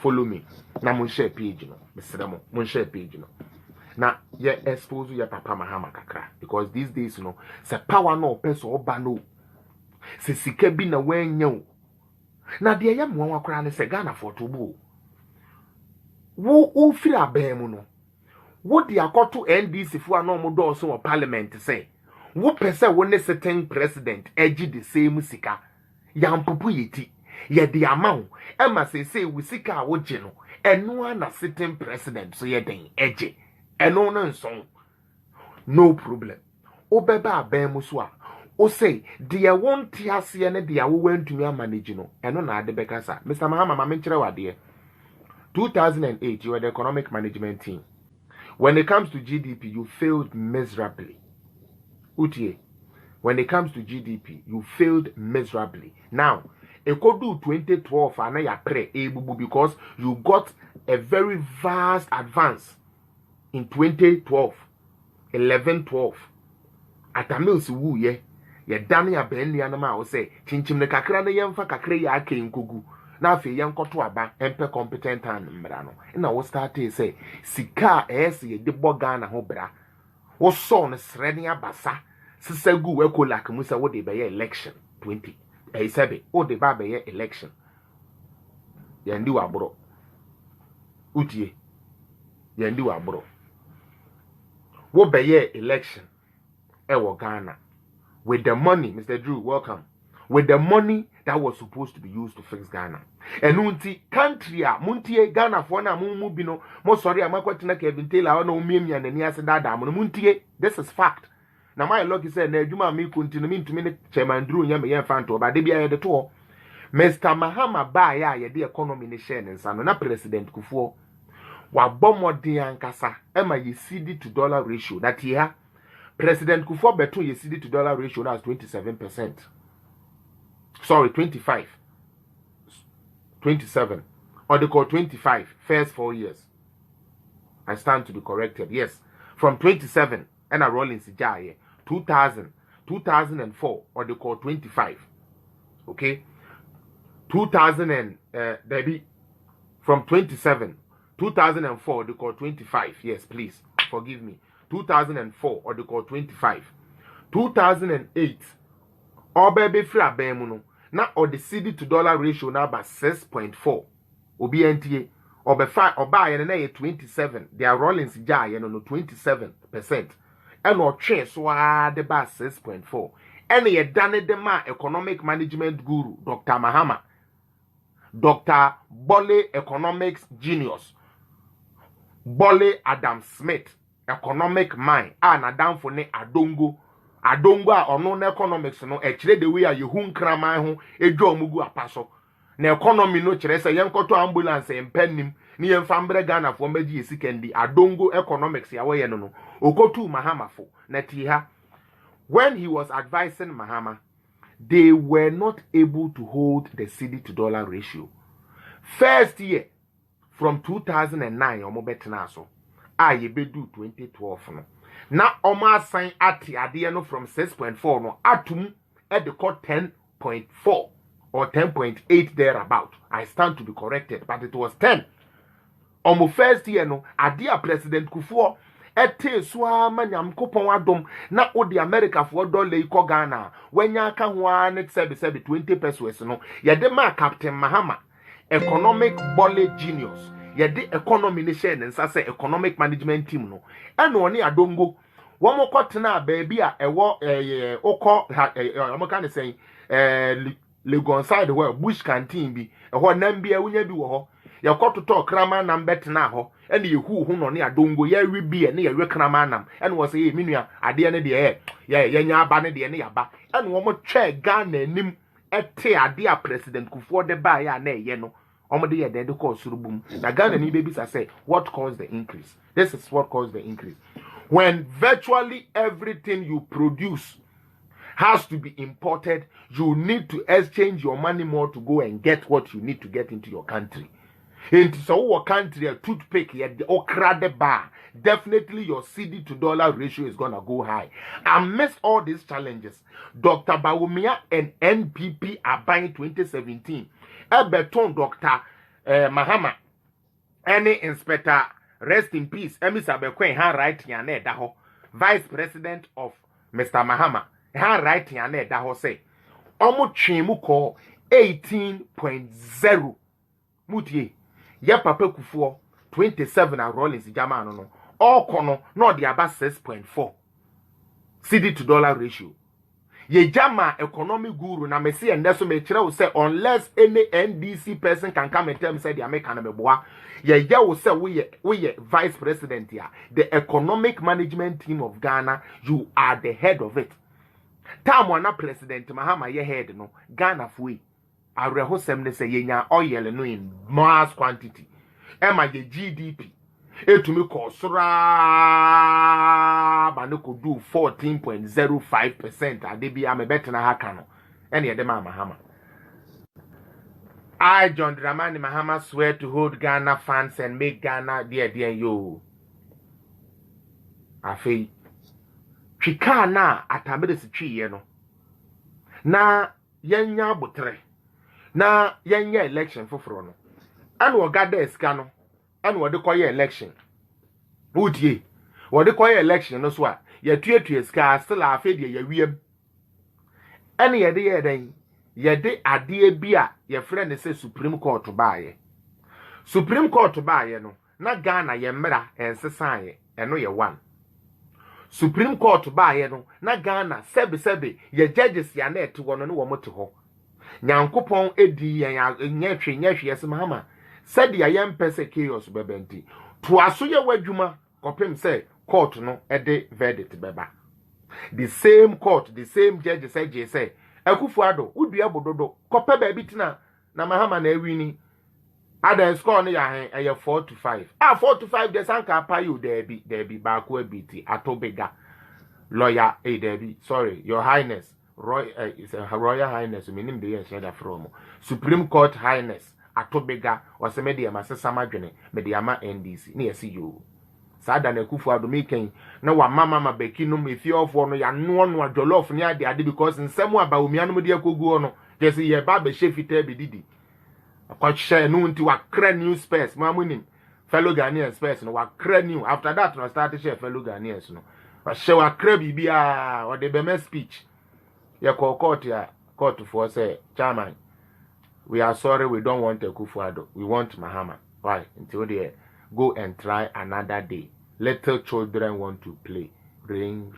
follow me. Na mun share page no. Mr. Mo, mun share page no. Na ye expose your papa Mahama kakra because these days no se power no person oba no. Se sika bi na wenye. Na de ye mo wakra ne se Ghana for to bu. Wo feel abem no. Wo de akoto NDC fu ano mo do so parliament say. Wo pese wo ne sitting president eji the same sika. Yampupu yeti. Ye de amount e ma say we sika wo je no. Eno na sitting president so ye den eji. Eno no nson. No problem. Obeba abem so a. O say de won tiase ne de wo wantumi manage no. Eno na ade bekasa. Mr. Mahama ma menkyere wade. 2008 you were the economic management team. When it comes to GDP, you failed miserably. Utie, when it comes to GDP, you failed miserably. Now, it could do 2012 and I pray because you got a very vast advance in 2012, 11-12. At a mills woo ye, dani ya bendi anama o say, chinchim ne kakra ne yemfa kakre ya ake nkogu. Na fe yankoto aba empe competent and mbrano na wo start say sika ye de Ghana ho bra wo so no srene abasa sesagu we kolak mu se wo de be election 20 wo de ba be election yandi wa bro utie yandi wa bro wo be election wo Ghana with the money. Mr. Drew, welcome. With the money that was supposed to be used to fix Ghana. And unti country a muntie Ghana for na mu bino mo sorry amakwatina Kevin Taylor na umiem ya nani ase dada mo muntie. This is fact. Na my lucky say na adwuma me continue me ntumi ne chairman Drew nya me yen fan to ba de bia ye de to. Mr. Mahama ba ya ye de economy ne share nsa no na president Akufo wa bomodi ankasa e ma ye CD to dollar ratio that here President Akufo beto ye CD to dollar ratio now is 27%. Sorry, 25. 27. Or they call 25. First 4 years. I stand to be corrected. Yes. From 27. And I roll in Sijaye. 2000. 2004. Or they call 25. Okay. 2000 and, baby. From 27. 2004. They call 25. Yes, please. Forgive me. 2004. Or they call 25. 2008. Or baby free abemuno. Now or the CD to dollar ratio now by 6.4. Obi NTA or by 5 or buy and 27. They are rolling CJ no 27%. And or train so the by 6.4. And ye done the man economic management guru Dr. Mahama. Dr. Bole economics genius. Bole Adam Smith economic mind. And Adam for ne Adongo. Adongo a ono na economics no e kire the way a yehu nkraman ho edwo omugu apaso na economy no kire se yenkoto ambulance empannim ni yemfa mbre Ghana fo magi esikendi Adongo economics ya we no okotu Mahama fo na tiha. When he was advising Mahama, they were not able to hold the CD to dollar ratio. First year from 2009 omo betena so ye bedu 2012 no. Na oma sign ati ade no from 6.4 no atum at the court 10.4 or 10.8 thereabout. I stand to be corrected, but it was 10. Omo first year no ade President Akufo ete so amanyam kopon adom na odi America for dollar iko Ghana wenya aka ho an 20 pesos no ye de ma Captain Mahama economic bole genius. Ye de economy ne share nsa say economic management team no eno oni Adongo wo mo kotena baby a ewo okọ mo kan say Legon side where bush canteen bi eho nam bia wunya bi wo ho ye kototo krama nam betena ho ene ye hu no ne Adongo ye wi bi ne ye we krama nam ene wo say minua ade ne de ye nya aba ne de ne yaba ene wo mo twa Ghana anim ete ade a President Akufo de ba ya na ye no omode ye de call surubum na Ghana ni babies say what caused the increase. This is what caused the increase. When virtually everything you produce has to be imported, you need to exchange your money more to go and get what you need to get into your country. Into so country a toothpick yet the okra de bar, definitely your CD to dollar ratio is gonna go high. Amidst all these challenges, Dr. Bawumia and NPP are buying 2017. Ebeton Dr. Mahama any inspector rest in peace Emisa Bekwen ha right ya na da ho vice president of Mr. Mahama ha right ya na da ho say omo twemu ko 18.0 mutie ya papa Akufo 27 and Rollins Jama no all kono no the about 6.4 CD to dollar ratio. Ye jama economic guru na mesi and so me kire say unless any NDC person can come and tell me say the American meboa ye will say we vice president here the economic management team of Ghana, you are the head of it. Time wana president Mahama ye head no Ghana fui areho sem ne say yenya oil no in mass quantity ema ye GDP etumi ko sura ba no ko do 14.05% ade bia me betena haka no ene ye de Mahama. I John Dramani Mahama swear to hold Ghana funds and make Ghana dear yo afei twika na atamede se twiye no na yenya botre na yenya election foforo no anu ogada esika no anu wode koye election udie wode koye election no so a yetuetu esika still afedie yewiem ene yede yeden yede ade bia ye frɛ say Supreme Court baaye no na Ghana ye mmra ensesan eno ye one Supreme Court baaye no na Ghana sebe ye judges ya na ete wono ne wo mote ho nyankopon edi yan nyehwe yesi Mahama said ya yempese chaos bebenti to aso ye wadwuma kopem say court no ede verdict beba the same court the same judge say Akufo Addo udua bododo kope ba bitina na Mahama na ewini ada score no ya hen 4-5 4-5 de sanka pa you there be back we biti atobega lawyer there be sorry your highness is a royal highness meaning the share from Supreme Court highness atobega was media masesa madwene mediama NDC na yesi you sada na Akufo Addo meken na wa mama beki no mefi ofo no ya no jollof ni ade because nsemu aba omianu de akogu no just ye ba be chefita be didi akwache no nti wa kra new space mamunim fellow Ghanaians space no wa kra new after that no start share fellow Ghanaians no wa share wa kra bibia o de be speech ye court for say chairman we are sorry we don't want Akufo Addo we want Mahama why until they go and try another day. Little children want to play. Ring.